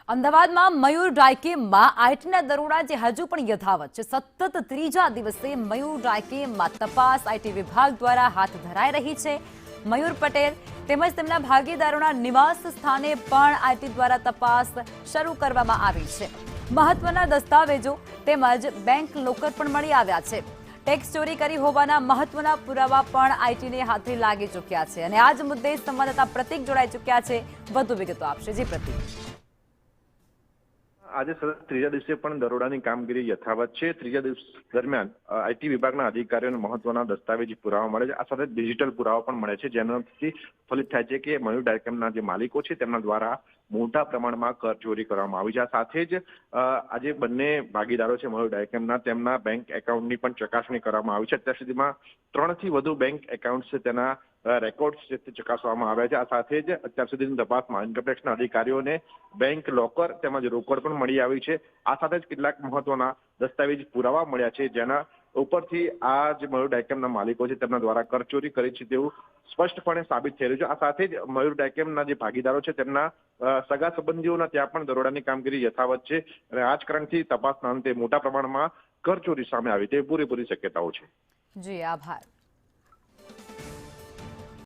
અમદાવાદમાં મયુર ડાયકેમમાં આઈટીના દરોડા જે હજુ પણ યથાવત છે. સતત ત્રીજા દિવસે મયુર ડાયકેમમાં તપાસ આઈટી વિભાગ દ્વારા હાથ ધરાઈ રહી છે. મયુર પટેલ તેમજ તેમના ભાગીદારોના નિવાસ સ્થાને પણ આઈટી દ્વારા તપાસ શરૂ કરવામાં આવી છે. મહત્વના દસ્તાવેજો તેમજ બેંક લોકર પણ મળી આવ્યા છે. ટેક્સ ચોરી કરી હોવાના મહત્વના પુરાવા પણ આઈટીને હાથે લાગી ચૂક્યા છે અને આ જ મુદ્દે સંવાદદાતા પ્રતિક જોડાઈ ચૂક્યા છે. વધુ વિગતો આપશે. જી પ્રતિક. આજે સતત ત્રીજા દિવસે પણ દરોડાની કામગીરી યથાવત છે. ત્રીજા દિવસ દરમિયાન આઈટી વિભાગના અધિકારીઓને મહત્વના દસ્તાવેજી પુરાવા મળે છે. આ સાથે ડિજિટલ પુરાવા પણ મળે છે, જેનાથી ફલિત થાય છે કે મયુર ડાયકેમના જે માલિકો છે તેમના દ્વારા મોટા પ્રમાણમાં કર ચોરી કરવામાં આવી છે. આ સાથે જ આજે બંને ભાગીદારો છે મયુર ડાયકેમના, તેમના બેંક એકાઉન્ટની પણ ચકાસણી કરવામાં આવી છે. અત્યાર સુધીમાં 3 થી વધુ બેંક એકાઉન્ટ છે તેના રેકોર્ડ્સ ચકાસવામાં આવ્યા છે. આ સાથે જ અત્યાર સુધીની તપાસમાં ઇન્કમટેક્સના અધિકારીઓને બેંક લોકર તેમજ રોકડ પણ મળી આવી છે. આ સાથે જ કેટલાક મહત્વના દસ્તાવેજી પુરાવા મળ્યા છે, જેના ઉપરથી આ જે મયુર ડાયકેમના માલિકો છે તેમના દ્વારા કરચોરી કરી છે તેવું સ્પષ્ટપણે સાબિત થઈ રહ્યું છે. આ સાથે જ મયુર ડાયકેમના જે ભાગીદારો છે તેમના સગા સંબંધીઓના ત્યાં પણ દરોડાની કામગીરી યથાવત છે અને આ જ કારણથી તપાસના અંતે મોટા પ્રમાણમાં કરચોરી સામે આવી તે પૂરેપૂરી શક્યતાઓ છે. જી આભાર.